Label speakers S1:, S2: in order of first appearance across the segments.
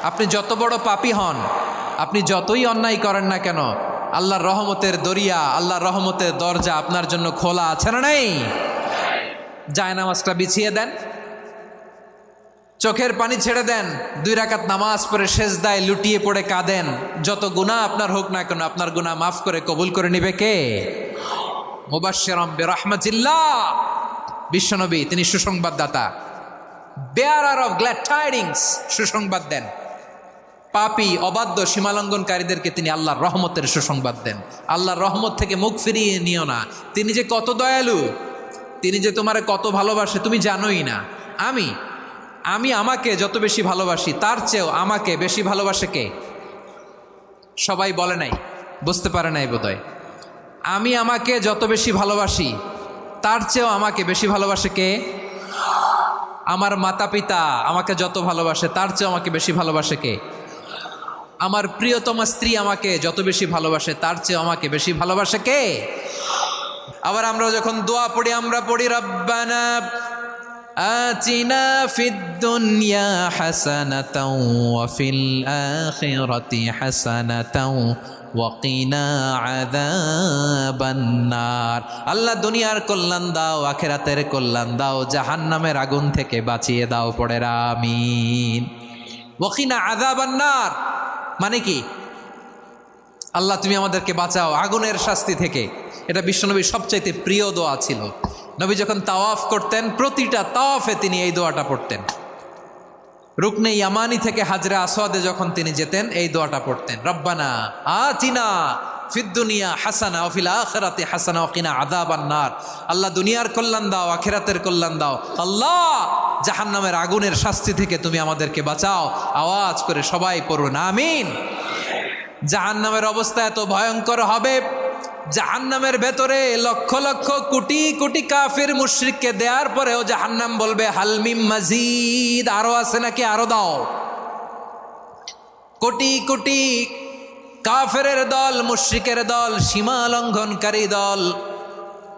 S1: আপনি যত বড় পাপী হন, আপনি যতই অন্যায় করেন না কেন, আল্লাহর রহমতের দরিয়া, আল্লাহর রহমতের দরজা আপনার জন্য খোলা আছে না নেই? জায়নামাজটা বিছিয়ে দেন, চোখের পানি ছেড়ে দেন, 2 রাকাত নামাজ পড়ে সেজদায় লুটিয়ে পড়ে কাঁদেন। যত গুনাহ আপনার হোক না কেন, আপনার গুনাহ মাফ করে কবুল করে নিবে কে? মুবাশশিরাম বিরহমাতিল্লাহ, বিশ্বনবী তিনি সুসংবাদদাতা, বেয়ারার অফ গ্ল্যাড টাইডিংস, সুসংবাদ দেন। পাপী অবাধ্য সীমালঙ্ঘনকারীদেরকে তিনি আল্লাহর রহমতের সুসংবাদ দেন। আল্লাহর রহমত থেকে মুখ ফিরিয়ে নিও না। তিনি যে কত দয়ালু, তিনি যে তোমারে কত ভালোবাসে তুমি জানোই না। আমি আমাকে যত বেশি ভালোবাসি তার চেয়েও আমাকে বেশি ভালোবাসে কে? সবাই বলে নাই, বুঝতে পারে নাই বোধহয়। আমি আমাকে যত বেশি ভালোবাসি তার চেয়েও আমাকে বেশি ভালোবাসে কে? আমার মাতা পিতা আমাকে যত ভালোবাসে তার চেয়েও আমাকে বেশি ভালোবাসে কে? আমার প্রিয়তমা স্ত্রী আমাকে যত বেশি ভালোবাসে তার চেয়েও আমাকে বেশি ভালোবাসে কে? আবার আমরা যখন দোয়া পড়ি, আমরা পড়ি রব্বানা আতিনা ফিদ দুনিয়া হাসানাতাও ওয়া ফিল আখিরাতি হাসানাতাও ওয়া কিনা আযাবান নার। আল্লাহ দুনিয়ার কল্যাণ দাও, আখিরাতের কল্যাণ দাও, জাহান্নামের আগুন থেকে বাঁচিয়ে দাও। পড়ে আমিন। ওয়া কিনা আযাবান নার মানে কি? আল্লাহ তুমি আমাদেরকে বাঁচাও আগুনের শাস্তি থেকে। এটা বিশ্বনবীর সবচাইতে প্রিয় দোয়া ছিল। নবী যখন তাওয়াফ করতেন, প্রতিটা তাওয়াফে তিনি এই দোয়াটা পড়তেন। রুকনে ইয়ামানি থেকে হাজরে আসওয়াদে যখন তিনি যেতেন, এই দোয়াটা পড়তেন, রব্বানা আতিনা ফিদ দুনিয়া হাসানা ওয়া ফিল আখিরাতি হাসানা ওয়া কিনা আযাবান নার। আল্লাহ দুনিয়ার কল্যাণ দাও, আখিরাতের কল্যাণ দাও। আল্লাহ জাহান্নামের আগুনের শাস্তি থেকে তুমি আমাদেরকে বাঁচাও। আওয়াজ করে সবাই পড়ুন আমিন। জাহান্নামের অবস্থা এত ভয়ঙ্কর হবে, জাহান্নামের ভেতরে লক্ষ লক্ষ কোটি কোটি কাফির মুশরিককে দেওয়ার পরেও জাহান্নাম বলবে হালমিম মাজিদ, আরো আছে নাকি, আরো দাও। কোটি কোটি কাফেরের দল, মুশরিকের দল, সীমা লঙ্ঘনকারী দল,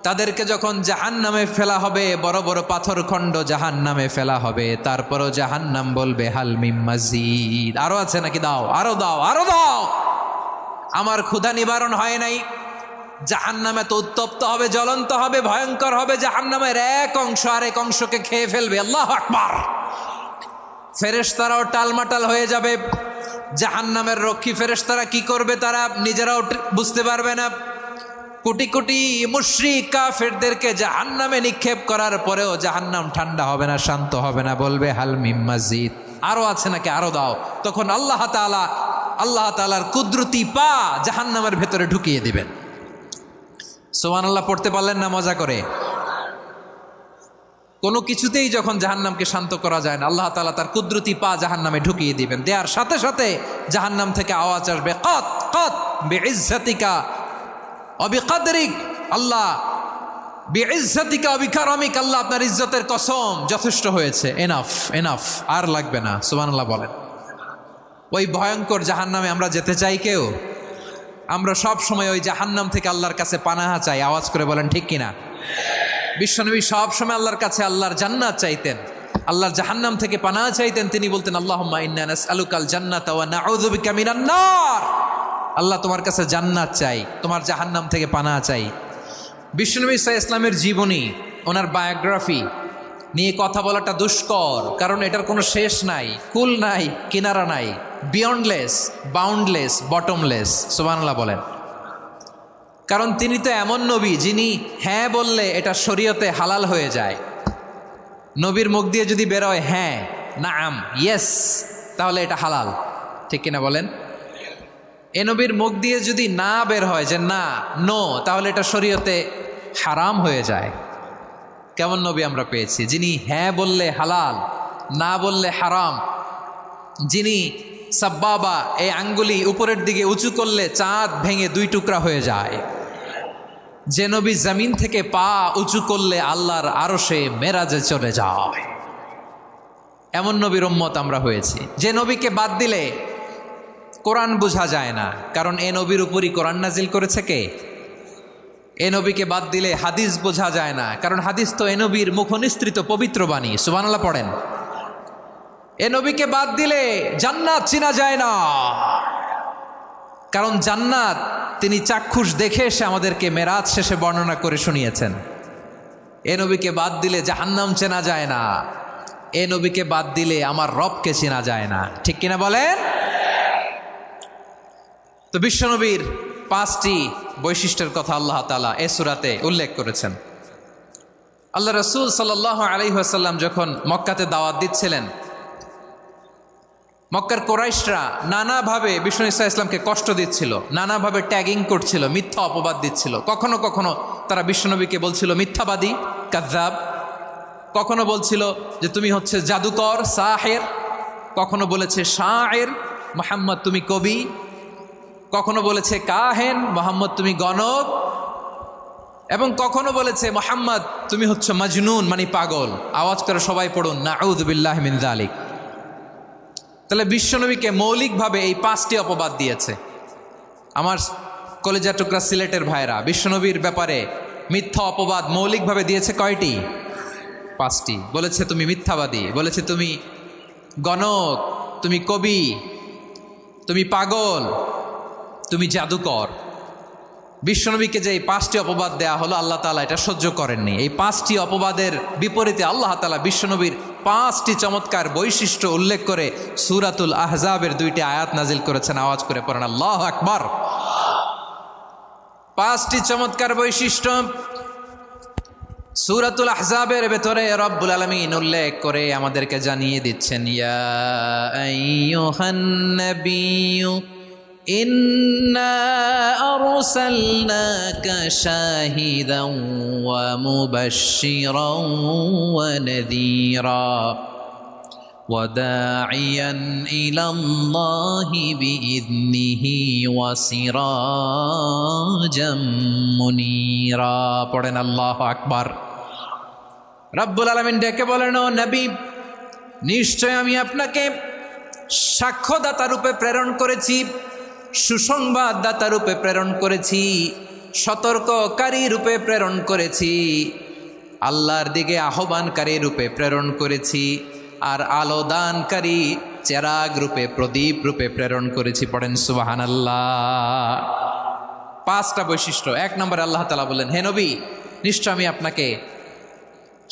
S1: তাদেরকে যখন জাহান্নামে ফেলা হবে, বড় বড় পাথরখণ্ড জাহান্নামে ফেলা হবে, তারপরও জাহান্নাম বলবে হালমিম মাজিদ, আরো আছে নাকি, দাও, আরো দাও, আরো দাও। আমার ক্ষুধা নিবারণ হয় নাই। জাহান্নামে তো উত্তপ্ত হবে, জ্বলন্ত হবে, ভয়ঙ্কর হবে। জাহান্নামের এক অংশ আরেক অংশকে খেয়ে ফেলবে। আল্লাহু আকবার। ফেরেশতারাও টালমাটাল হয়ে যাবে। জাহান্নামের রক্ষী ফেরেশতারা কি করবে তারা নিজেরাও বুঝতে পারবে না। কোটি কোটি মুশরিক কাফেরদেরকে জাহান্নামে নিক্ষেপ করার পরেও জাহান্নাম ঠান্ডা হবে না, শান্ত হবে না, বলবে হাল মিম মাজিদ, আরো আছে নাকি, আরো দাও। তখন আল্লাহ তাআলার কুদরতি পা জাহান্নামের ভেতরে ঢুকিয়ে দিবেন। সুবহানাল্লাহ পড়তে পারলেন না মজা করে? কোনো কিছুতেই যখন জাহান্নামকে শান্ত করা যায় না, আল্লাহ তাআলা তার কুদরতি পা জাহান্নামে ঢুকিয়ে দিবেন। দেওয়ার সাথে সাথে জাহান্নাম থেকে আওয়াজ আসবে, কত কত বিইজ্জাতিকা ওয়া বিকদরিক, আল্লাহ বিইজ্জাতিকা ওয়া বিকারামিক, আল্লাহ আপনার ইজ্জতের কসম, যথেষ্ট হয়েছে, এনাফ এনাফ, আর লাগবে না। সুবহানাল্লাহ বলেন। ওই ভয়ঙ্কর জাহান্নামে আমরা যেতে চাই কেউ? আমরা সব সময় ওই জাহান্নাম থেকে আল্লাহর কাছে পানাহা চাই। আওয়াজ করে বলেন ঠিক কিনা? বিশ্বনবী সব সময় আল্লাহর কাছে আল্লাহর জান্নাত চাইতেন, আল্লাহর জাহান্নাম থেকে পানাহা চাইতেন। তিনি বলতেন আল্লাহুম্মা ইন্না নাসআলুকাল জান্নাতা ওয়া নাউযু বিকা মিনান নার। আল্লাহ তোমার কাছে জান্নাত চাই, তোমার জাহান্নাম থেকে পানাহা চাই। বিশ্বনবী সাল্লাল্লাহু আলাইহি ইসলামের জীবনী, ওনার বায়োগ্রাফি নিয়ে কথা বলাটা দুষ্কর, কারণ এটার কোনো শেষ নাই, কুল নাই, কিনারা নাই, বিয়ন্ডলেস, বাউন্ডলেস, বটমলেস। সুবহানাল্লাহ বলেন। কারণ তিনি তো এমন নবী যিনি হ্যাঁ বললে এটা শরীয়তে হালাল হয়ে যায়। নবীর মুখ দিয়ে যদি বেরোয় হ্যাঁ, নাম, ইয়েস, তাহলে এটা হালাল, ঠিক কিনা বলেন? এ নবীর মুখ দিয়ে যদি না বের হয় যে না, নো, তাহলে এটা শরীয়তে হারাম হয়ে যায়। কেমন নবী আমরা পেয়েছি, যিনি হ্যাঁ বললে হালাল, না বললে হারাম, যিনি সাব্বাবা, এই আঙ্গুলি উপরের দিকে উঁচু করলে চাঁদ ভেঙে 2 টুকরা হয়ে যায়, যে নবী জমিন থেকে পা উঁচু করলে আল্লাহর আরশে মেরাজে চলে যায়, এমন নবীর উম্মত আমরা হয়েছি। যে নবীকে বাদ দিলে কোরআন বোঝা যায় না, কারণ এ নবীর উপরই কোরআন নাজিল করেছে কে? এ নবীকে বাদ দিলে হাদিস বোঝা যায় না, কারণ হাদিস তো এ নবীর মুখনিসৃত পবিত্র বাণী। সুবহানাল্লাহ পড়েন। এ নবীকে বাদ দিলে জান্নাত চিনা যায় না, কারণ জান্নাত তিনি চাক্ষুষ দেখে এসে আমাদেরকে মেরাজ শেষে বর্ণনা করে শুনিয়েছেন। এ নবীকে বাদ দিলে জাহান্নাম চেনা যায় না, এ নবীকে বাদ দিলে আমার রবকে চেনা যায় না। ঠিক কিনা বলেন? তো বিশ্বনবীর 5টি বৈশিষ্ট্যের কথা আল্লাহ তাআলা এ সূরাতে উল্লেখ করেছেন। আল্লাহ রাসূল সাল্লাল্লাহু আলাইহি ওয়াসাল্লাম যখন মক্কাতে দাওয়াত দিচ্ছিলেন, মক্কার কোরাইশরা নানাভাবে বিষ্ণু ঈসা ইসলামকে কষ্ট দিচ্ছিল, নানাভাবে ট্যাগিং করছিল, মিথ্যা অপবাদ দিচ্ছিল। কখনো কখনো তারা বিশ্বনবীকে বলছিল মিথ্যাবাদী, কাযযাব। কখনো বলছিল যে তুমি হচ্ছে জাদুকর, সাহের। কখনো বলেছে শায়ের, মুহাম্মদ তুমি কবি। কখনো বলেছে কাহেন, মুহাম্মদ তুমি গণক। এবং কখনো বলেছে মুহাম্মদ তুমি হচ্ছে মাজনুন, মানে পাগল। আওয়াজ করে সবাই পড়ুন নাউযু বিল্লাহি মিন যালিক। তাহলে বিশ্বনবীকে মৌলিকভাবে এই 5টি অপবাদ দিয়েছে। আমার কলেজা টুকরা সিলেটের ভাইরা, বিশ্বনবীর ব্যাপারে মিথ্যা অপবাদ মৌলিকভাবে দিয়েছে কয়টি? 5টি। বলেছে তুমি মিথ্যাবাদী, বলেছে তুমি গণক, তুমি কবি, তুমি পাগল, তুমি জাদুকর। বিশ্বনবীকে যে এই 5টি অপবাদ দেয়া হলো, আল্লাহ তাআলা এটা সহ্য করেননি। এই 5টি অপবাদের বিপরীতে আল্লাহ তাআলা বিশ্বনবীর 5টি চমৎকার বৈশিষ্ট্য উল্লেখ করে সূরাতুল আহজাবের 2টি আয়াত নাজিল করেছেন। আওয়াজ করে পড়েন আল্লাহু আকবার। 5টি চমৎকার বৈশিষ্ট্য সূরাতুল আহজাবের ভেতরে রব্বুল আলামিন উল্লেখ করে আমাদেরকে জানিয়ে দিচ্ছেন, ইয়া আইয়ুহান নাবিয়্যু ইন্না আরসালনাকা শাহিদান ওয়া মুবাশশিরান ওয়া নাযীরা ওয়া দাঈয়ান ইলাল্লাহি বিইذনিহি ওয়া সিরাজাম মুনীরা। পড়েন আল্লাহু আকবার। রব্বুল আলামিন ডেকে বলেন, ও নবী, নিশ্চয় আমি আপনাকে সাক্ষ্যদাতা রূপে প্রেরণ করেছি, সুসংবাদদাতা রূপে প্রেরণ করেছি, সতর্ককারী রূপে প্রেরণ করেছি, আল্লাহর দিকে আহ্বানকারী রূপে প্রেরণ করেছি, আর আলো দানকারী চেরাগ রূপে, প্রদীপ রূপে প্রেরণ করেছি। পড়েন সুবহানাল্লাহ। 5টা বৈশিষ্ট্য। 1 নম্বরে আল্লাহ তাআলা বলেন, হে নবী, নিশ্চয় আমি আপনাকে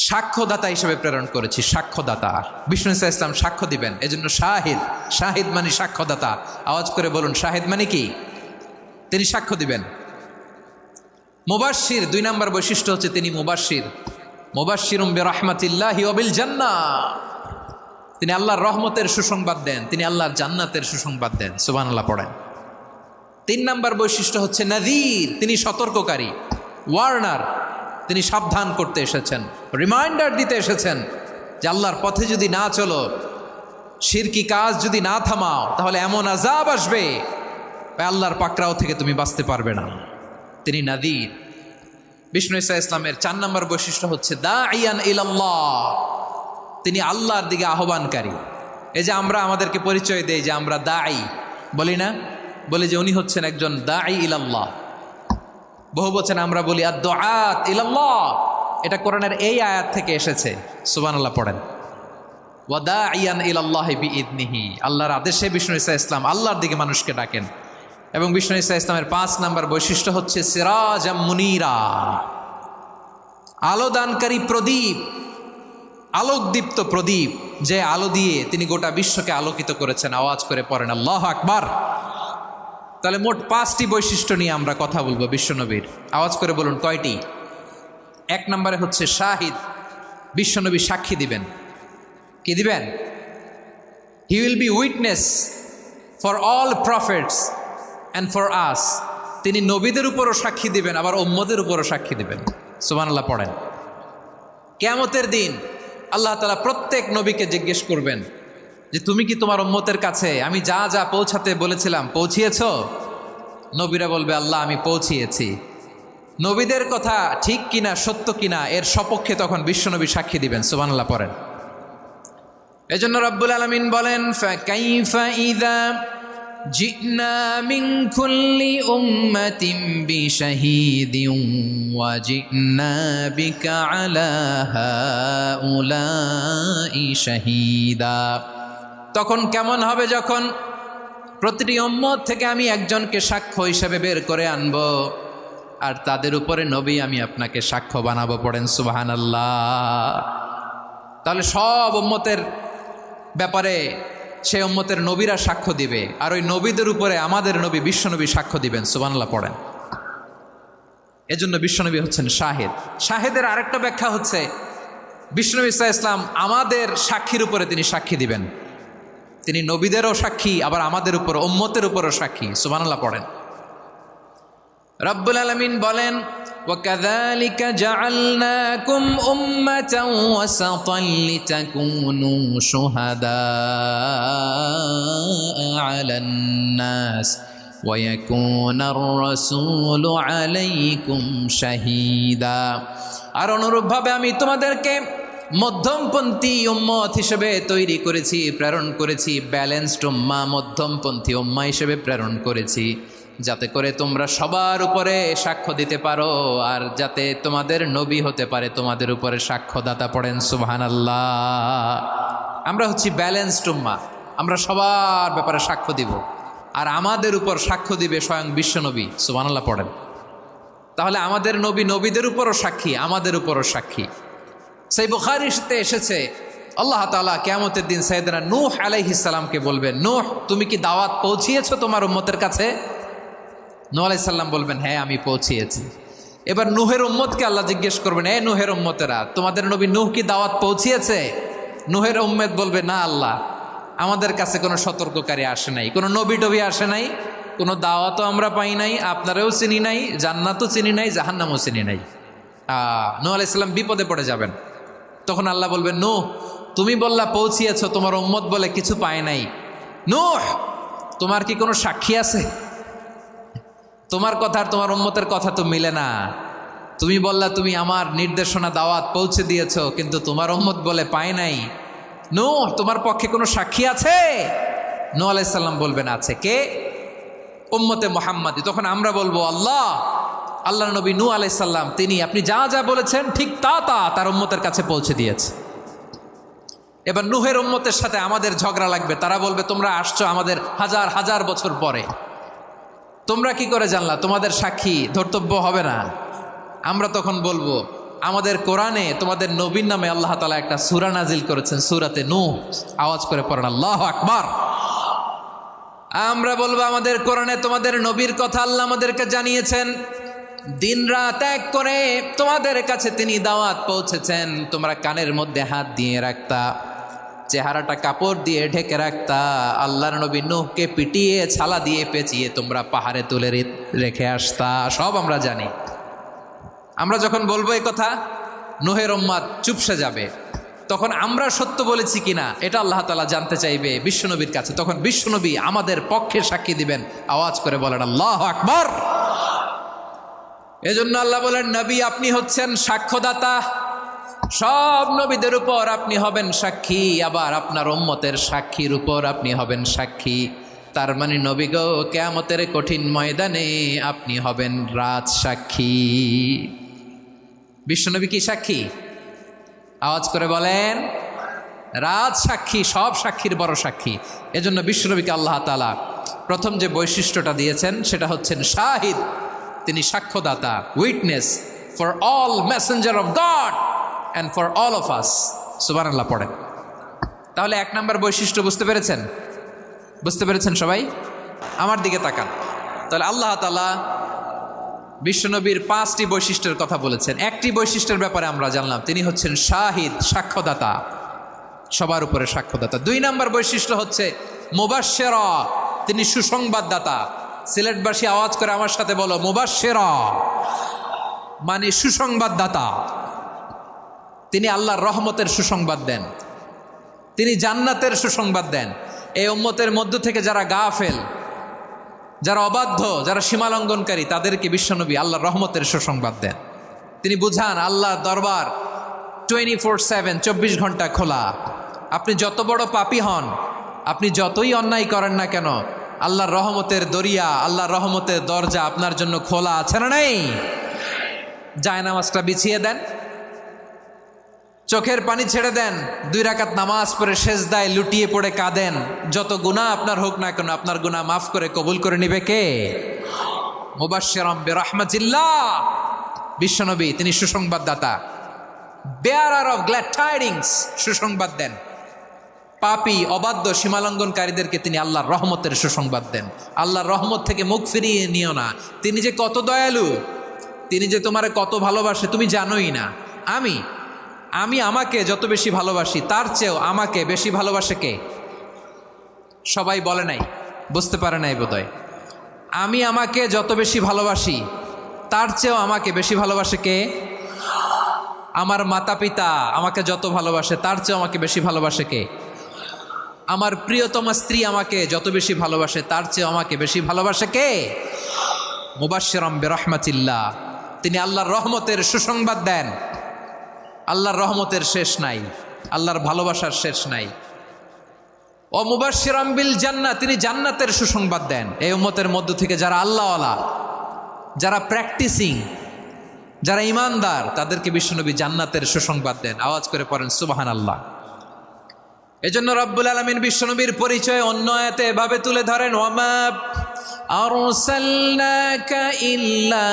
S1: সাক্ষ্যদাতা হিসেবে প্রেরণ করেছি। সাক্ষ্যদাতা, বিষ্ণু ঈসা ইসলাম সাক্ষ্য দিবেন, এজন্য শাহিদ। শাহিদ মানে সাক্ষ্যদাতা। আওয়াজ করে বলুন, শাহিদ মানে কি? তিনি সাক্ষ্য দিবেন। মুবাশশির, 2 নম্বর বৈশিষ্ট্য হচ্ছে তিনি মুবাশশির। মুবাশশিরুম বিরহমাতিল্লাহি ওয়া বিল জান্নাহ। তিনি আল্লাহর রহমতের সুসংবাদ দেন, তিনি আল্লাহর জান্নাতের সুসংবাদ দেন। সুবহানাল্লাহ পড়েন। 3 নম্বর বৈশিষ্ট্য হচ্ছে নাযীর, তিনি সতর্ককারী, ওয়ার্নার। তিনি সাবধান করতে এসেছেন, রিমাইন্ডার দিতে এসেছেন যে আল্লাহর পথে যদি না চলো, শিরকি কাজ যদি না থামাও, তাহলে এমন আযাব আসবে আল্লাহর পাকড়াও থেকে তুমি বাঁচতে পারবে না। তিনি নাযীর। বিষ্ণু ঈসা ইসলামের 4 নম্বর বৈশিষ্ট্য হচ্ছে দাঈয়ান ইলাল্লাহ, তিনি আল্লাহর দিকে আহ্বানকারী। এই যে আমরা আমাদেরকে পরিচয় দেই যে আমরা দাঈ, বলি না? বলি যে উনি হচ্ছেন একজন দাঈ ইলাল্লাহ। বহু বচনে আমরা বলি আদ-দুআত ইলাল্লাহ। এটা কোরআনের এই আয়াত থেকে এসেছে। সুবহানাল্লাহ পড়েন। ওয়া দাঈয়ান ইলাল্লাহি বিইذনিহি, আল্লাহর আদেশে বিষ্ণু ঈসা ইসলাম আল্লাহর দিকে মানুষকে ডাকেন। এবং বিষ্ণু ঈসা ইসলামের 5 নম্বর বৈশিষ্ট্য হচ্ছে সিরাজাম মুনীরা, আলো দানকারী প্রদীপ, আলোকদীপ্ত প্রদীপ, যে আলো দিয়ে তিনি গোটা বিশ্বকে আলোকিত করেছেন। আওয়াজ করে পড়েন আল্লাহু আকবার। তাহলে মোট 5টি বৈশিষ্ট্য নিয়ে আমরা কথা বলবো বিশ্বনবীর। আওয়াজ করে বলুন কয়টি? 1 নম্বরে হচ্ছে শাহিদ, বিশ্বনবী সাক্ষী দিবেন। কি দিবেন? He will be witness for all prophets and for us. তিনি নবীদের উপরও সাক্ষী দিবেন, আবার উম্মতের উপরও সাক্ষী দিবেন। সুবহানাল্লাহ পড়েন। কিয়ামতের দিন আল্লাহ তাআলা প্রত্যেক নবীকে জিজ্ঞেস করবেন যে তুমি কি তোমার উম্মতের কাছে আমি যা যা পৌঁছাতে বলেছিলাম পৌঁছিয়েছ? নবীরা বলবে আল্লাহ আমি পৌঁছিয়েছি। নবীদের কথা ঠিক কিনা, সত্য কিনা, এর সপক্ষে তখন বিশ্বনবী সাক্ষী দিবেন। সুবহানাল্লাহ পড়েন। এজন্য রব্বুল আলামিন বলেন, ফাকাইফা ইযা জিনা মিন কুল্লি উম্মাতিন বিশাহীদিন ওয়া জিনা বিকা আলা হাউলাই শাহীদা। তখন কেমন হবে যখন প্রতিটি উম্মত থেকে আমি একজনকে সাক্ষ্য হিসেবে বের করে আনবো, আর তাদের উপরে নবী আমি আপনাকে সাক্ষ্য বানাবো। পড়েন সুবহানাল্লাহ। তাহলে সব উম্মতের ব্যাপারে সেই উম্মতের নবীরা সাক্ষ্য দিবে, আর ওই নবীদের উপরে আমাদের নবী বিশ্বনবী সাক্ষ্য দিবেন। সুবহানাল্লাহ পড়েন। এজন্য বিশ্বনবী হচ্ছেন শাহেদ। শাহেদের আরেকটা ব্যাখ্যা হচ্ছে বিশ্বনবী সাল্লাল্লাহু আলাইহি ওয়াসাল্লাম আমাদের সাক্ষীর উপরে তিনি সাক্ষী দিবেন। তিনি নবীদেরও সাক্ষী, আবার আমাদের উপর উম্মতের উপরও সাক্ষী। সুবহানাল্লাহ পড়েন। রব্বুল আলামিন বলেন, وَكَذَلِكَ جَعَلْنَاكُمْ أُمَّةً وَسَطًا لِتَكُونُوا شُهَدَاءَ عَلَى النَّاسِ وَيَكُونَ الرَّسُولُ عَلَيْكُمْ شَهِيدًا। আর অনুরূপভাবে আমি তোমাদেরকে মধ্যমপন্থী উম্মত হিসেবে তৈরি করেছি, প্রেরণ করেছি। ব্যালেন্সড উম্মাহ, মধ্যমপন্থী উম্মাহ হিসেবে প্রেরণ করেছি, যাতে করে তোমরা সবার উপরে সাক্ষ্য দিতে পারো, আর যাতে তোমাদের নবী হতে পারে তোমাদের উপরে সাক্ষ্যদাতা। পড়েন সুবহানাল্লাহ। আমরা হচ্ছি ব্যালেন্সড উম্মাহ, আমরা সবার ব্যাপারে সাক্ষ্য দিব, আর আমাদের উপর সাক্ষ্য দিবে স্বয়ং বিশ্বনবী। সুবহানাল্লাহ পড়েন। তাহলে আমাদের নবী নবীদের উপরও সাক্ষী, আমাদের উপরও সাক্ষী। সেই বুখারীতে এসেছে আল্লাহ তাআলা কিয়ামতের দিন সাইয়েদনা নূহ আলাইহিস সালামকে বলবেন, নূহ তুমি কি দাওয়াত পৌঁছিয়েছো তোমার উম্মতের কাছে? নূহ আলাইহিস সালাম বলবেন, হ্যাঁ আমি পৌঁছিয়েছি। এবার নূহের উম্মতকে আল্লাহ জিজ্ঞেস করবেন, এ নূহের উম্মতেরা, তোমাদের নবী নূহ কি দাওয়াত পৌঁছিয়েছে? নূহের উম্মত বলবে, না আল্লাহ, আমাদের কাছে কোনো সতর্ককারী আসে নাই, কোনো নবী টবি আসে নাই, কোনো দাওয়াতও আমরা পাই নাই, আপনারাও চিনি নাই, জান্নাতও চিনি নাই, জাহান্নামও চিনি নাই। নূহ আলাইহিস সালাম বিপদে পড়ে যাবেন। তখন আল্লাহ বলবেন, নূহ তুমি বললা পৌঁছিয়েছ, তোমার উম্মত বলে কিছু পায় নাই। নূহ তোমার কি কোনো সাক্ষী আছে? তোমার কথা আর তোমার উম্মতের কথা তো মিলে না। তুমি বললা তুমি আমার নির্দেশনা দাওয়াত পৌঁছে দিয়েছ, কিন্তু তোমার উম্মত বলে পায় নাই। নূহ তোমার পক্ষে কোনো সাক্ষী আছে? নূহ আলাইহিস সালাম বলবেন, আছে। কে? উম্মতে মুহাম্মাদি। তখন আমরা বলবো, আল্লাহ নবী নূহ আলাইহিস সালাম তিনি আপনি যা যা বলেছেন ঠিক তা তার উম্মতের কাছে পৌঁছে দিয়েছে। এবার নূহের উম্মতের সাথে আমাদের ঝগড়া লাগবে। তারা বলবে, তোমরা আসছো আমাদের হাজার হাজার বছর পরে, তোমরা কি করে জানলা? তোমাদের সাক্ষী ধর্তব্য হবে না। আমরা তখন বলবো, আমাদের কোরআনে তোমাদের নবীর নামে আল্লাহ তাআলা একটা সূরা নাজিল করেছেন, সূরাতে নূহ। আওয়াজ করে পড়েন আল্লাহু আকবার। আমরা বলবো, আমাদের কোরআনে তোমাদের নবীর কথা আল্লাহ আমাদেরকে জানিয়েছেন, দিন রাত এক করে তোমাদের কাছে তিনি দাওয়াত পৌঁছেছেন। তোমরা কানের মধ্যে হাত দিয়ে রাখতা, চেহারাটা কাপড় দিয়ে ঢেকে রাখতা, আল্লাহর নবী নূহকে পিটিয়ে ছালা দিয়ে পেঁচিয়ে তোমরা পাহাড়ে তুলে রেখে আসতা। সব আমরা জানি। আমরা যখন বলবো এই কথা, নূহের উম্মত চুপসে যাবে। তখন আমরা সত্য বলেছি কিনা এটা আল্লাহ তাআলা জানতে চাইবে বিশ্বনবীর কাছে। তখন বিশ্বনবী আমাদের পক্ষে সাক্ষী দিবেন। আওয়াজ করে বলেন আল্লাহু আকবার। এজন্য আল্লাহ বলেন, নবী আপনি হচ্ছেন সাক্ষ্যদাতা, সব নবীদের উপর আপনি হবেন সাক্ষী, আবার আপনার উম্মতের সাক্ষীর উপর আপনি হবেন সাক্ষী। তার মানে নবী গো, কিয়ামতের কঠিন ময়দানে আপনি হবেন রাজ সাক্ষী। বিশ্বনবী কি সাক্ষী? আওয়াজ করে বলেন, রাজ সাক্ষী, সব সাক্ষীর বড় সাক্ষী। এজন্য বিশ্বনবীকে আল্লাহ তাআলা প্রথম যে বৈশিষ্ট্যটা দিয়েছেন সেটা হচ্ছেন শাহিদ। তিনি সাক্ষ্যদাতা, witness for all messenger of God and for all of us. সুবহানাল্লাহ পড়েন। তাহলে এক নাম্বার বৈশিষ্ট্য বুঝতে পেরেছেন? বুঝতে পেরেছেন সবাই? আমার দিকে তাকান। তাহলে আল্লাহ তাআলা বিশ্বনবীর 5টি বৈশিষ্ট্যের কথা বলেছেন। একটি বৈশিষ্ট্যের ব্যাপারে আমরা জানলাম, তিনি হচ্ছেন শাহিদ, সাক্ষ্যদাতা, সবার উপরে সাক্ষ্যদাতা। 2 নাম্বার বৈশিষ্ট্য হচ্ছে মুবাশশিরা, তিনি সুসংবাদদাতা। সিলেটবাসী আওয়াজ করে আমার সাথে বলো, মুবাশশিরা মানে সুসংবাদদাতা। তিনি আল্লাহর রহমতের সুসংবাদ দেন, তিনি জান্নাতের সুসংবাদ দেন। এই উম্মতের মধ্য থেকে যারা গাফেল, যারা অবাধ্য, যারা সীমালঙ্ঘনকারী, তাদেরকে বিশ্বনবী আল্লাহর রহমতের সুসংবাদ দেন। তিনি বুঝান আল্লাহর দরবার 24/7, 24 ঘন্টা খোলা। আপনি যত বড় পাপী হন, আপনি যতই অন্যায় করেন না কেন, আল্লাহর রহমতের দরিয়া, আল্লাহর রহমতের দরজা আপনার জন্য খোলা আছে না নেই? জায়নামাজটা বিছিয়ে দেন, চোখের পানি ছেড়ে দেন, 2 রাকাত নামাজ পড়ে সেজদায় লুটিয়ে পড়ে কাঁদেন, যত গুনাহ আপনার হোক না কেন আপনার গুনাহ মাফ করে কবুল করে নিবে কে? মুবাশশিরাম বিরহমাতিল্লাহ, বিশ্বনবী তিনি সুসংবাদদাতা, বেয়ারার অফ গ্ল্যাড টাইডিংস, সুসংবাদ দেন। পাপী অবাধ্য সীমালঙ্ঘনকারীদেরকে তিনি আল্লাহর রহমতের সুসংবাদ দেন। আল্লাহর রহমত থেকে মুখ ফিরিয়ে নিও না। তিনি যে কত দয়ালু, তিনি যে তোমারে কত ভালোবাসে তুমি জানোই না। আমি আমাকে যত বেশি ভালোবাসি তার চেয়েও আমাকে বেশি ভালোবাসে কে? সবাই বলে নাই, বুঝতে পারে নাই বোধহয়। আমি আমাকে যত বেশি ভালোবাসি তার চেয়েও আমাকে বেশি ভালোবাসে কে? আমার মাতা পিতা আমাকে যত ভালোবাসে তার চেয়েও আমাকে বেশি ভালোবাসে কে? আমার প্রিয়তমা স্ত্রী আমাকে যত বেশি ভালোবাসে তার চেয়েও আমাকে বেশি ভালোবাসে কে? মুবাশশিরাম বিরহমাতিল্লাহ, তিনি আল্লাহর রহমতের সুসংবাদ দেন। আল্লাহর রহমতের শেষ নাই, আল্লাহর ভালোবাসার শেষ নাই। ও মুবাশশিরাম বিল জান্নাহ, তিনি জান্নাতের সুসংবাদ দেন। এই উম্মতের মধ্য থেকে যারা আল্লাহওয়ালা, যারা প্র্যাকটিসিং, যারা ইমানদার, তাদেরকে বিশ্বনবী জান্নাতের সুসংবাদ দেন। আওয়াজ করে পড়েন সুবহানাল্লাহ। এজন্য রব্বুল আলামিন বিশ্বনবীর পরিচয় অন্য আয়াতে এভাবে তুলে ধরেন, ওয়ামা আরসালনাকা ইল্লা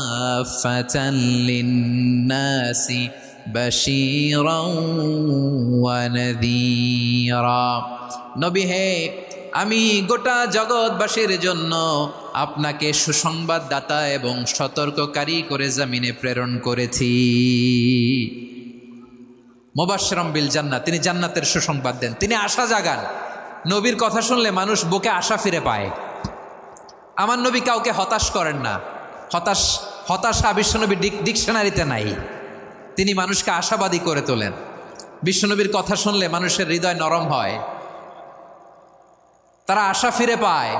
S1: কাফাতান লিন্নাসি বাশীরাও ওয়া নাযীরা। নবী হে, আমি গোটা জগৎবাসীর জন্য আপনাকে সুসংবাদদাতা এবং সতর্ককারী করে জমিনে প্রেরণ করেছি। মুবাশশিরাম বিল জান্নাহ, তিনি জান্নাতের সুসংবাদ দেন, তিনি আশা জাগান। নবীর কথা শুনলে মানুষ বুকে আশা ফিরে পায়। আমার নবী কাউকে হতাশ করেন না। হতাশা বিশ্বনবীর ডিকশনারিতে নাই। তিনি মানুষকে আশাবাদী করে তোলেন। বিশ্বনবীর কথা শুনলে মানুষের হৃদয় নরম হয়, তারা আশা ফিরে পায়।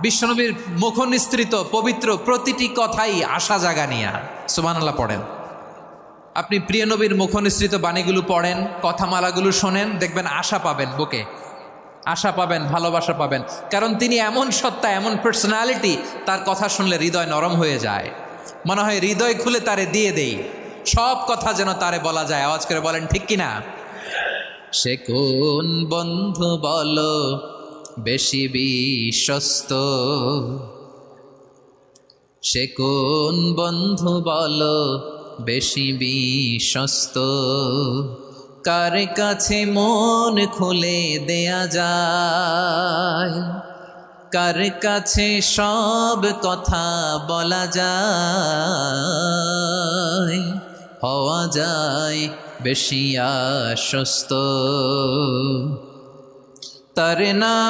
S1: বিশ্বনবীর মুখ নিঃসৃত পবিত্র প্রতিটি কথাই আশা জাগানিয়া। সুবহানাল্লাহ পড়েন। আপনি প্রিয় নবীর মুখ নিঃসৃত বাণীগুলো পড়েন, কথামালাগুলো শোনেন, দেখবেন আশা পাবেন, বুকে আশা পাবেন, ভালোবাসা পাবেন। কারণ তিনি এমন সত্তা, এমন পার্সোনালিটি, তার কথা শুনলে হৃদয় নরম হয়ে যায়। মনে হয় হৃদয় খুলে তারে দিয়ে দেই, সব কথা যেন তারে বলা যায়। আওয়াজ করে বলেন ঠিক কিনা? সে কোন বন্ধু বলো বেশি বিশ্বস্ত, সে কোন বন্ধু বলো বেশি বিশ্বস্ত, কার কাছে মন খুলে দেয়া যায়, কার কাছে সব কথা বলা যায়, হওয়া যায় বেশি আশ্বস্ত। তার নাম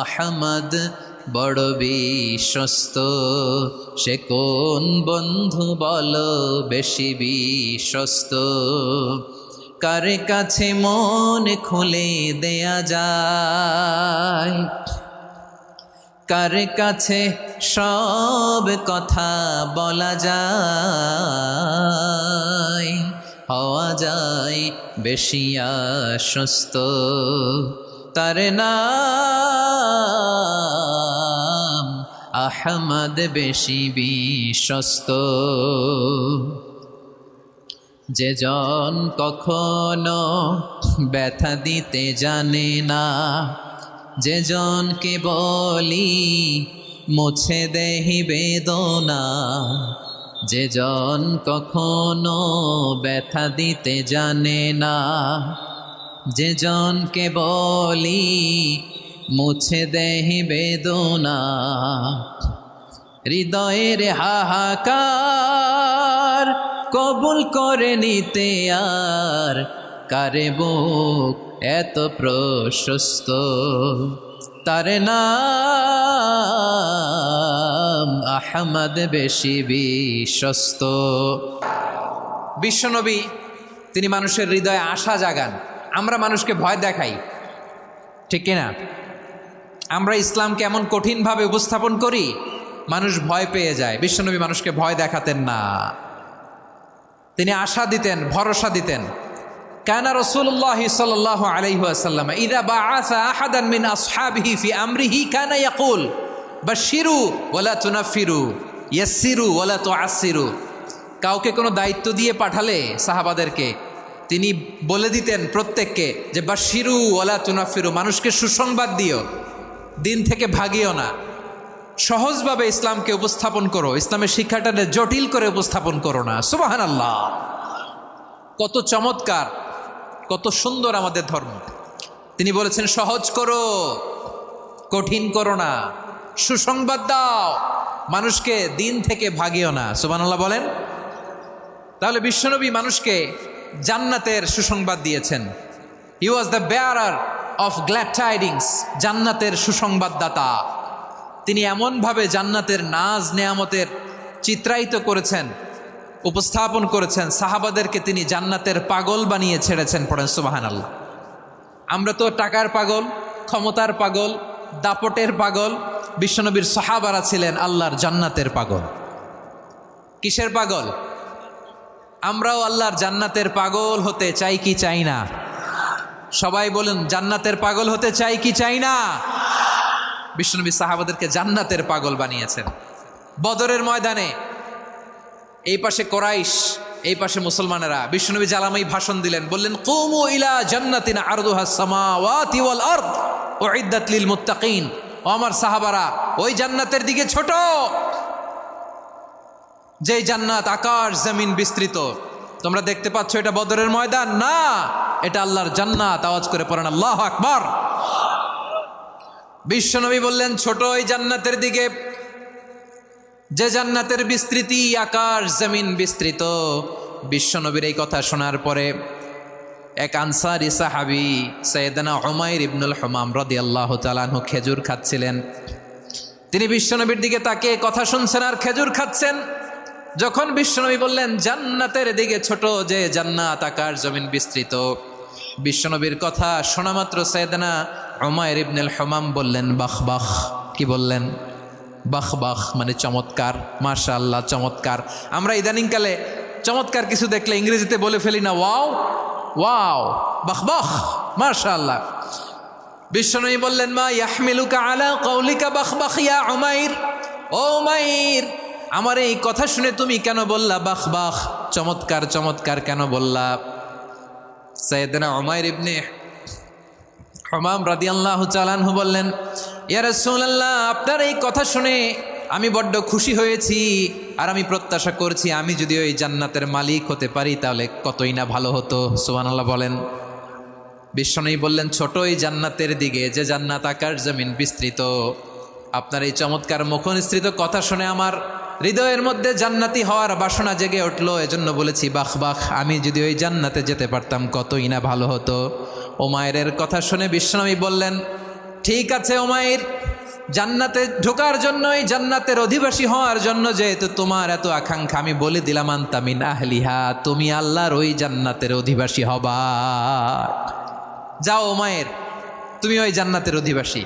S1: আহমদ, বড় বিশ্বস্ত। সে কোন বন্ধু বলো বেশি বিশ্বস্ত, কার কাছে মন খুলে দেয়া যায়, কার কাছে সব কথা বলা যায়, হওয়া যায় বেশি আশ্বস্ত। তার নাম আহমদ, বেশি বিশ্বস্ত। যে জন কখনো ব্যথা দিতে জানে না, যে জনকে বলি মুছে দেহি বেদনা, যে জন কখনো ব্যথা দিতে জানে না, যে জনকে বলি মুছে দেহি বেদনা, হৃদয়ের হাহাকার কবুল করে নিতে আর কারে বুক এত প্রশস্ত। তার নাম আহমদ, বেশি বিশ্বস্ত। বিশ্বনবী তিনি মানুষের হৃদয়ে আশা জাগান। আমরা মানুষকে ভয় দেখাই, ঠিক কিনা? আমরা ইসলামকে এমন কঠিনভাবে উপস্থাপন করি, মানুষ ভয় পেয়ে যায়। বিশ্বনবী মানুষকে ভয় দেখাতেন না, তিনি আশা দিতেন, ভরসা দিতেন। কানা রাসূলুল্লাহ সাল্লাল্লাহু আলাইহি ওয়াসাল্লাম ইযা বাআসা আহাদান মিন আসহাবিহি ফি আমরিহি কানা ইয়াকুল বাশশিরু ওয়ালা তুনাফিরু, ইয়াসসিরু ওয়ালা তুআসসিরু। কাউকে কোনো দায়িত্ব দিয়ে পাঠালে সাহাবাদেরকে তিনি বলে দিতেন প্রত্যেককে যে বাশিরু ওয়ালা তুনাফিরু, মানুষকে সুসংবাদ দিও, দিন থেকে ভাগিও না, সহজভাবে ইসলামকে উপস্থাপন করো, ইসলামের শিক্ষাটাকে জটিল করে উপস্থাপন করো না। সুবহানাল্লাহ, কত চমৎকার, কত সুন্দর আমাদের ধর্ম। তিনি বলেছেন সহজ করো, কঠিন করো না, সুসংবাদ দাও, মানুষকে দিন থেকে ভাগিও না। সুবহানাল্লাহ বলেন। তাহলে বিশ্বনবী মানুষকে জান্নাতের সুসংবাদ দিয়েছেন। He was the bearer of glad tidings, জান্নাতের সুসংবাদদাতা। তিনি এমনভাবে জান্নাতের নাজ নেয়ামতের চিত্রায়িত করেছেন, উপস্থাপন করেছেন, সাহাবাদেরকে তিনি জান্নাতের পাগল বানিয়ে ছেড়েছেন। পড়েন সুবহানাল্লাহ। আমরা তো টাকার পাগল, ক্ষমতার পাগল, দাপটের পাগল। বিশ্বনবীর সাহাবারা ছিলেন আল্লাহর জান্নাতের পাগল। কিসের পাগল? আমরাও আল্লাহর জান্নাতের পাগল হতে চাই কি চাই না? সবাই বলুন, জান্নাতের পাগল হতে চাই কি চাই না? বিশ্বনবী সাহাবাদেরকে জান্নাতের পাগল বানিয়েছেন। বদরের ময়দানে এই পাশে কোরাইশ, এই পাশে মুসলমানেরা। বিশ্বনবী জালামাই ভাষণ দিলেন, বললেন কুমু ইলা জান্নাতিন আরদুহাস সামাওয়াতি ওয়াল আরদ উইদ্দাত লিল মুত্তাকিন। ও আমার সাহাবারা, ওই জান্নাতের দিকে ছোট, যেই জান্নাত আকাশ জমিন বিস্তৃত। তোমরা দেখতে পাচ্ছ এটা বদরের ময়দান না, এটা আল্লাহর জান্নাত। আওয়াজ করে পড়েন আল্লাহু আকবার। বিশ্বনবী বললেন ছোট ওই জান্নাতের দিকে, যে জান্নাতের বিস্তৃতি আকাশ জমিন বিস্তৃত। বিশ্বনবীর এই কথা শোনার পরে এক আনসারী সাহাবী সাইয়েদনা উমাইর ইবনুল হুমাম রাদিয়াল্লাহু তাআলা আনহু খেজুর খাচ্ছিলেন। তিনি বিশ্বনবীর দিকে তাকিয়ে কথা শুনছেন আর খেজুর খাচ্ছেন। যখন বিশ্বনবী বললেন জান্নাতের দিকে ছোট, যে জান্নাত আকাশ জমিন বিস্তৃত, বিশ্বনবীর কথা শোনা মাত্র সাইয়েদনা উমাইর ইবনুল হুমাম বললেন বাখ বাখ। কি বললেন? বাখ বাখ মানে চমৎকার, মাশাআল্লাহ চমৎকার। আমরা ইদানিংকালে চমৎকার কিছু দেখলে ইংরেজিতে বলে ফেলি না ওয়াও ওয়াও, বাখ বাখ, মাশাআল্লাহ। বিশ্বনবী বললেন মা ইয়াহমিলুকা আলা কওলিকা বাখ বাখ ইয়া উমাইর। ও উমাইর, আমার এই কথা শুনে তুমি কেন বললা বাখ বাখ, চমৎকার চমৎকার কেন বললা? সাইয়েদনা উমাইর ইবনে হুমাম রাদিয়াল্লাহু তাআলা আনহু বললেন ইয়া রাসূলুল্লাহ, আপনার এই কথা শুনে আমি বড্ড খুশি হয়েছি, আর আমি প্রত্যাশা করছি আমি যদি ওই জান্নাতের মালিক হতে পারি তাহলে কতই না ভালো হতো। সুবহানাল্লাহ বলেন। বিশ্বনবী বললেন ছোট ওই জান্নাতের দিকে, যে জান্নাত আকাশ জমিন বিস্তৃত। আপনার এই চমৎকার মুখনিসৃত কথা শুনে আমার হৃদয়ের মধ্যে জান্নাতি হওয়ার বাসনা জেগে উঠলো, এজন্য বলেছি বাখ বাখ, আমি যদি ওই জান্নাতে যেতে পারতাম কতই না ভালো হতো। উমাইরের কথা শুনে বিশ্বনবী বললেন ঠিক আছে উমাইর, জান্নাতে ঢোকার জন্য, এই জান্নাতের অধিবাসী হওয়ার জন্য যেহেতু তোমার এত আকাঙ্ক্ষা, আমি বলে দিলাম আনতা মিন আহলিহা, তুমি আল্লাহর ওই জান্নাতের অধিবাসী হবা। যাও উমাইর, তুমি ওই জান্নাতের অধিবাসী,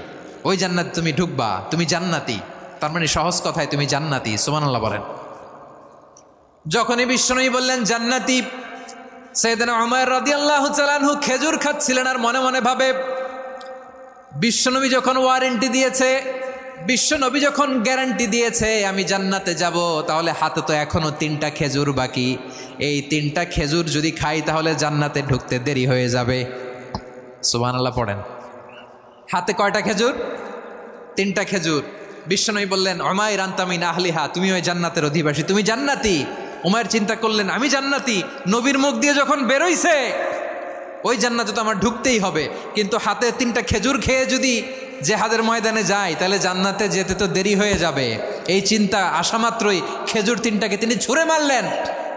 S1: ওই জান্নাতে তুমি ঢুকবা, তুমি জান্নাতি। তার মানে সহজ কথায় তুমি জান্নাতি। সুবহানাল্লাহ বলেন। যখনই বিশ্বনবী বললেন জান্নাতি, সাইয়েদনা উমাইর রাদিয়াল্লাহু তাআলা আনহু খেজুর খাচ্ছিলেন আর মনে মনে ভাবে বিশ্বনবী যখন ওয়ারেন্টি দিয়েছে, বিশ্বনবী যখন গ্যারান্টি দিয়েছে আমি জান্নাতে যাব, তাহলে হাতে তো এখনো 3টা খেজুর বাকি। এই 3টা খেজুর যদি খাই তাহলে জান্নাতে ঢুকতে দেরি হয়ে যাবে। সুবহানাল্লাহ পড়েন। হাতে কয়টা খেজুর? 3টা খেজুর। বিশ্বনবী বললেন উমাইর আনতা মিন আহলিহা, তুমি ওই জান্নাতের অধিবাসী, তুমি জান্নাতি। উমাইর চিন্তা করলেন আমি জান্নাতি, নবীর মুখ দিয়ে যখন বেরোইছে ওই জান্নাতে তো আমার ঢুকতেই হবে, কিন্তু হাতে 3টা খেজুর খেয়ে যদি জেহাদের ময়দানে যাই তাহলে জান্নাতে যেতে তো দেরি হয়ে যাবে। এই চিন্তা আসা মাত্রই খেজুর 3টাকে তিনি ছুঁড়ে মারলেন,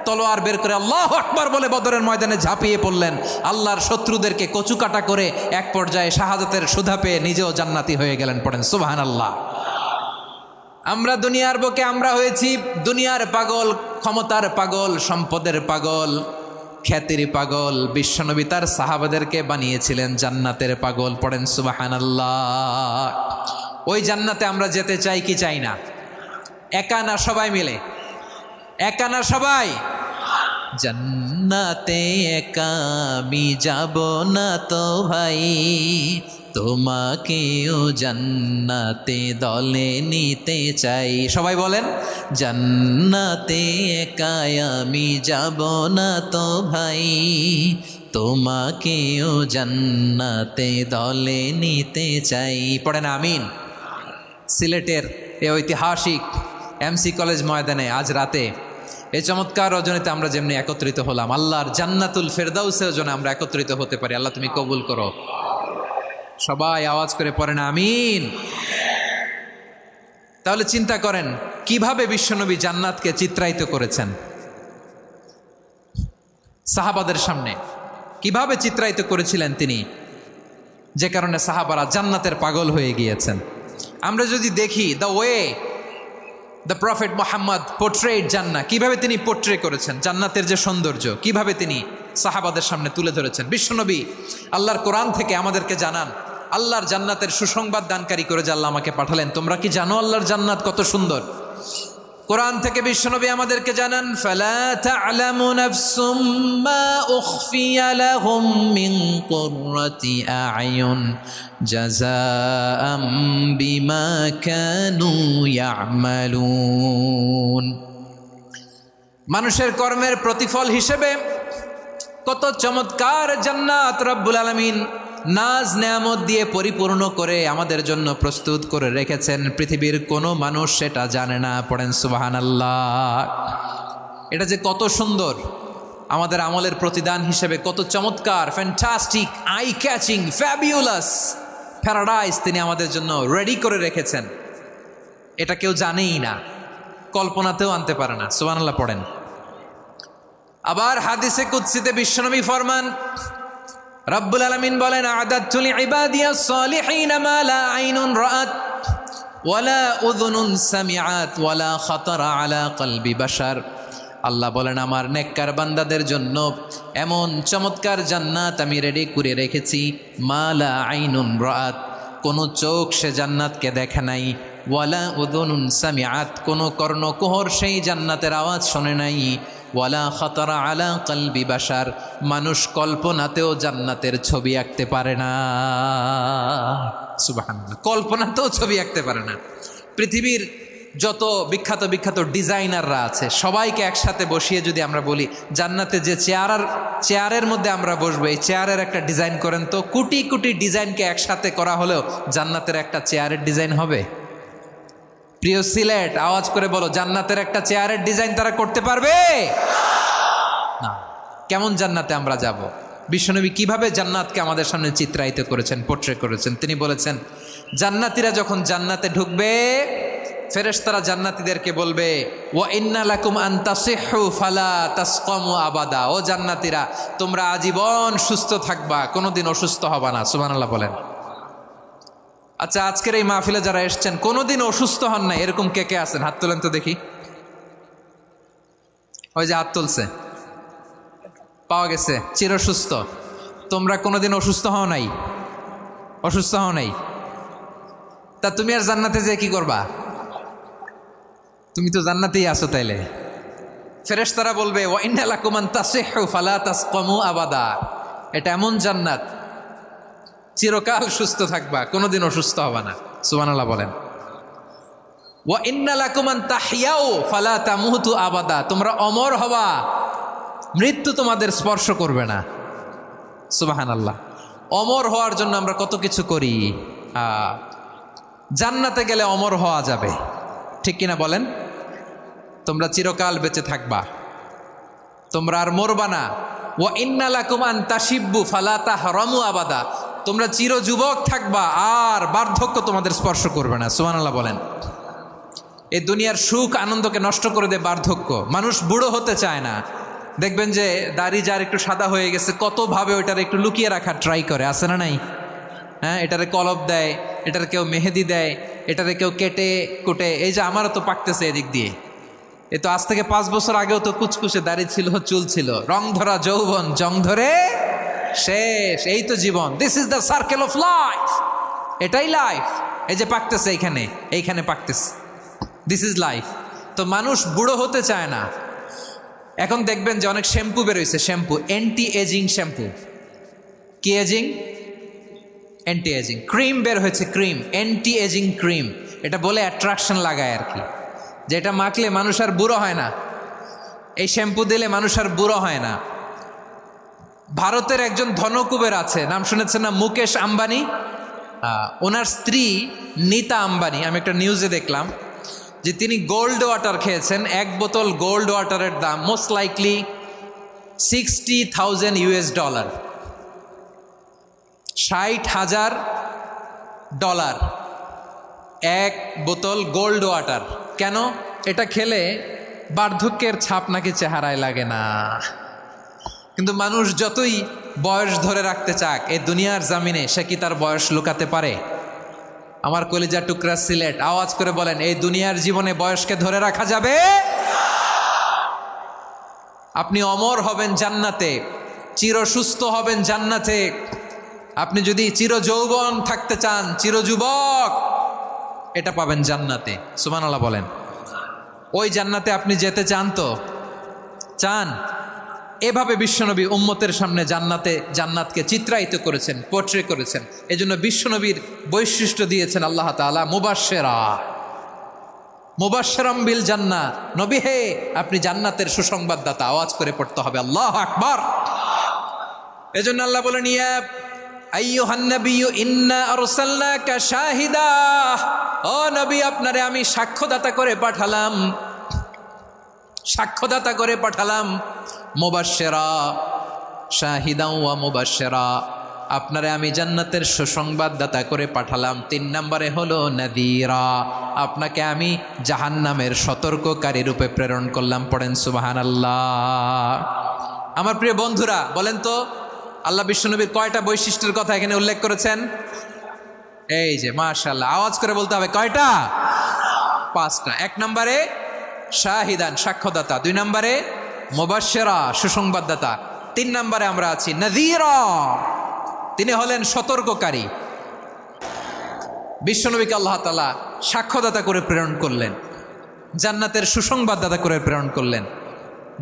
S1: তলোয়ার বের করে আল্লাহু আকবার বলে বদরের ময়দানে ঝাঁপিয়ে পড়লেন। আল্লাহর শত্রুদেরকে কচুকাটা করে এক পর্যায়ে শাহাদাতের সুধা পেয়ে নিজেও জান্নাতি হয়ে গেলেন। পড়েন সুবহানাল্লাহ। আমরা দুনিয়ার বুকে আমরা হয়েছি দুনিয়ার পাগল, ক্ষমতার পাগল, সম্পদের পাগল, খ্যাতির পাগল। বিশ্বনবী তার সাহাবাদেরকে বানিয়েছিলেন জান্নাতের পাগল। পড়েন সুবহানাল্লাহ। ওই জান্নাতে আমরা যেতে চাই কি চাই না? একা না সবাই মিলে? একা না সবাই? জান্নাতে একা আমি যাব না তো ভাই, তোমাকেও জান্নাতে দলে নিতে চাই। সবাই বলেন, জান্নাতে একাই আমি যাব না তো ভাই, তোমাকেও জান্নাতে দলে নিতে চাই। পড়েন আমিন। সিলেটের এ ঐতিহাসিক এমসি কলেজ ময়দানে আজ রাতে এই চমৎকার রজনীতে আমরা যেমনি একত্রিত হলাম, আল্লাহর জান্নাতুল ফেরদাউসের জন্য আমরা একত্রিত হতে পারি। আল্লাহ তুমি কবুল করো। সবাই আওয়াজ করে পড়েন আমিন। তাহলে চিন্তা করেন কিভাবে বিশ্বনবী জান্নাতকে চিত্রায়িত করেছেন সাহাবাদের সামনে, কিভাবে চিত্রায়িত করেছিলেন তিনি, যে কারণে সাহাবারা জান্নাতের পাগল হয়ে গিয়েছেন। আমরা যদি দেখি the way the prophet Mohammad portrait জান্নাত, কিভাবে তিনি পোর্ট্রে করেছেন জান্নাতের যে সৌন্দর্য, কিভাবে তিনি সাহাবাদের সামনে তুলে ধরেছেন। বিশ্বনবী আল্লাহর কোরআন থেকে আমাদেরকে জানান আল্লাহর জান্নাতের সুসংবাদ দানকারী করে যে আল্লাহ আমাকে পাঠালেন। তোমরা কি জানো আল্লাহর জান্নাত কত সুন্দর? কোরআন থেকে বিশ্বনবী আমাদেরকে জানান, ফালা তা'লামু নাফসুম মা উখফিয়া লাহুম মিন কুররাতি আ'য়ুন জাযাআম বিমা কানু ইয়া'মালুন। মানুষের কর্মের প্রতিফল হিসেবে কত চমৎকার জান্নাত রব্বুল আলামিন নাজ নেয়ামত দিয়ে পরিপূর্ণ করে আমাদের জন্য প্রস্তুত করে রেখেছেন। পৃথিবীর কোনো মানুষ সেটা জানে না। পড়েন সুবহানাল্লাহ। এটা যে কত সুন্দর, আমাদের আমলের প্রতিদান হিসেবে কত চমৎকার, fantastic, eye catching, fabulous paradise তিনি আমাদের জন্য রেডি করে রেখেছেন। এটা কেউ জানেই না, কল্পনাতেও আনতে পারে না। সুবহানাল্লাহ পড়েন। আবার হাদিসে কুদসিতে বিশ্বনবী ফরমান, রব্বুল আলামিন বলেন, আ'দাদতু লিইবাদিয়াস সালিহিনা মা লা আইনুন রাআত ওয়ালা উযুনুন সামিআত ওয়ালা খাতারা আলা কলবি বাশার। আল্লাহ বলেন, আমার নেককার বান্দাদের জন্য এমন চমৎকার জান্নাত আমি রেডি করে রেখেছি, মা লা আইনুন রাআত, কোনো চোখ সে জান্নাতকে দেখে নাই, ওয়ালা উযুনুন সামিআত, কোনো কর্ণকুহর সেই জান্নাতের আওয়াজ শোনে নাই, ওয়ালা খাতারা আলা কলবি বাশার, মানুষ কল্পনাতেও জান্নাতের ছবি আঁকতে পারে না। সুবহানাল্লাহ, কল্পনাতেও ছবি আঁকতে পারে না। পৃথিবীর যত বিখ্যাত বিখ্যাত ডিজাইনাররা আছে সবাইকে একসাথে বসিয়ে যদি আমরা বলি জান্নাতে যে চেয়ারের মধ্যে আমরা বসবো, এই চেয়ারের একটা ডিজাইন করেন তো, কোটি কোটি ডিজাইনকে একসাথে করা হলেও জান্নাতের একটা চেয়ারের ডিজাইন হবে? প্রিয় সিলেট, আওয়াজ করে বলো, জান্নাতের একটা চেয়ারের ডিজাইন তারা করতে পারবে না। কেমন জান্নাতে আমরা যাব? বিশ্বনবী কিভাবে জান্নাতকে আমাদের সামনে চিত্রায়িত করেছেন, পোর্ট্রে করেছেন। তিনি বলেছেন, জান্নাতীরা যখন জান্নাতে ঢুকবে, ফেরেশতারা জান্নাতীদেরকে বলবে, ওয়া ইন্না লাকুম আন তাসিহু ফালা তাসকামু আবাদা। ও জান্নাতীরা, তোমরা আজীবন সুস্থ থাকবা, কোনোদিন অসুস্থ হবা না। সুবহানাল্লাহ বলেন। আচ্ছা, আজকের এই মাহফিলে যারা এসছেন কোনোদিন অসুস্থ হন নাই, এরকম কে কে আছেন? হাত তোলেন তো দেখি। ওই যে হাত তুলছে, পাওয়া গেছে, চিরসুস্থ। তোমরা কোনোদিন অসুস্থ হও নাই? অসুস্থ হও নাই? তা তুমি আর জান্নাতে যে কি করবা? তুমি তো জান্নাতেই আছো। তাইলে ফেরেশতারা বলবে, ওয়া ইন্না লাকুম আন তাসিহু ফালা তাসকামু আবাদা। এটা এমন জান্নাত, চিরকাল সুস্থ থাকবা, কোনোদিন অসুস্থ হবা না। সুবহানাল্লাহ বলেন। ওয়া ইন্না লাকুম আন তাহইয়াউ ফালা তামুতু আবাদা। তোমরা অমর হবা, মৃত্যু তোমাদের স্পর্শ করবে না। সুবহানাল্লাহ। অমর হওয়ার জন্য আমরা কত কিছু করি। জান্নাতে গেলে অমর হওয়া যাবে, ঠিক কিনা বলেন? তোমরা চিরকাল বেঁচে থাকবা, তোমরা আর মরবা না। ওয়া ইন্না লাকুম আন তাশিব্বু ফালা তাহরামু আবাদা। তোমরা চির যুবক থাকবা, আর বার্ধক্য তোমাদের স্পর্শ করবে না। সুবহানাল্লাহ বলেন। এই দুনিয়ার সুখ আনন্দকে নষ্ট করে দেয় বার্ধক্য। মানুষ বুড়ো হতে চায় না। দেখবেন যে দাড়ি যার একটু সাদা হয়ে গেছে, কতভাবে ওইটার একটু লুকিয়ে রাখার ট্রাই করে, আছে না নাই? হ্যাঁ, এটারে কলপ দেয়, এটার কেউ মেহেদি দেয়, এটারে কেউ কেটে কুটে। এই যে আমারও তো পাকতেছে এদিক দিয়ে, এ তো আজ থেকে 5 বছর আগেও তো কুচকুচে দাড়ি ছিল, চুল ছিল, রং ধরা যৌবন, জং ধরে শেষ। এই তো জীবন। This is the circle of life. এটাই লাইফ। এই যে পাকতেছে এইখানে পাকতেছে, দিস ইজ লাইফ। তো মানুষ বুড়ো হতে চায় না। এখন দেখবেন যে অনেক শ্যাম্পু বেরোইছে, শ্যাম্পু, অ্যান্টি এজিং শ্যাম্পু। কি এজিং? অ্যান্টি এজিং ক্রিম বের হয়েছে, ক্রিম অ্যান্টি এজিং ক্রিম। এটা বলে অ্যাট্রাকশন লাগায় আর কি, যে এটা মাখলে মানুষ আর বুড়ো হয় না, এই শ্যাম্পু দিলে মানুষ আর বুড়ো হয় না। ভারতের একজন ধনকুবের আছে, নাম শুনেছেন না, মুকেশ আম্বানি। ওনার স্ত্রী নীতা আম্বানি, আমি একটা নিউজে দেখলাম যে তিনি গোল্ড ওয়াটার খেয়েছেন। এক বোতল গোল্ড ওয়াটারের দাম মোস্ট লাইকলি $60,000, $60,000 এক বোতল গোল্ড ওয়াটার। কেন? এটা খেলে বার্ধক্যের ছাপ নাকি চেহারায় লাগে না। কিন্তু মানুষ যতই বয়স ধরে রাখতে চাক এই দুনিয়ার জামিনে, সে কি তার বয়স লুকাতে পারে? আমার কলিজা টুকরা সিলেট, আওয়াজ করে বলেন, এই দুনিয়ার জীবনে বয়সকে ধরে রাখা যাবে? আপনি অমর হবেন জান্নাতে, চির সুস্থ হবেন জান্নাতে। আপনি যদি চির যৌবন থাকতে চান, চির যুবক, এটা পাবেন জান্নাতে। সুবহানাল্লাহ বলেন। ওই জান্নাতে আপনি যেতে চান তো? চান? এভাবে বিশ্বনবী উম্মতের সামনে জান্নাতকে চিত্রায়িত করেছেন, পোর্ট্রে করেছেন। এজন্য বিশ্বনবীর বৈশিষ্ট্য দিয়েছেন আল্লাহ তাআলা মুবাশশিরাম বিল জান্নাহ। নবী হে, আপনি জান্নাতের সুসংবাদদাতা। আওয়াজ করে পড়তে হবে আল্লাহু আকবার। এজন্য আল্লাহ বলেন, ইয়া আইয়ুহান নাবিয়্যু ইন্না আরসালনাকা শাহিদা। ও নবী, আপনারে আমি সাক্ষ্যদাতা করে পাঠালাম, সাক্ষ্যদাতা করে পাঠালাম। মুবাশশিরা শাহিদাও ওয়া মুবাশশিরা, আপনারে আমি জান্নাতের সুসংবাদদাতা করে পাঠালাম। 3 নম্বরে হলো নাযীরা, আপনাকে আমি জাহান্নামের সতর্ককারী রূপে প্রেরণ করলাম। পড়েন সুবহানাল্লাহ। আমার প্রিয় বন্ধুরা, বলেন তো আল্লাহ বিশ্বনবীর কয়টা বৈশিষ্ট্যের কথা এখানে উল্লেখ করেছেন? এই যে মাশাআল্লাহ, আওয়াজ করে বলতে হবে, কয়টা? 5টা। 1 নম্বরে শাহিদান, সাক্ষ্যদাতা। 2 নম্বরে মুবাশশিরা, সুসংবাদদাতা। 3 নম্বরে আমরা আছি নাযীরা, তিনি হলেন সতর্ককারী। বিশ্বনবীকে আল্লাহ তাআলা সাক্ষ্যদাতা করে প্রেরণ করলেন, জান্নাতের সুসংবাদদাতা করে প্রেরণ করলেন,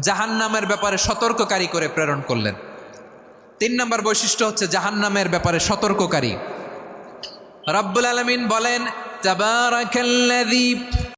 S1: জাহান্নামের ব্যাপারে সতর্ককারী করে প্রেরণ করলেন। 3 নম্বর বৈশিষ্ট্য হচ্ছে জাহান্নামের ব্যাপারে সতর্ককারী। রব্বুল আলামিন বলেন, তাবারাকাল্লাযী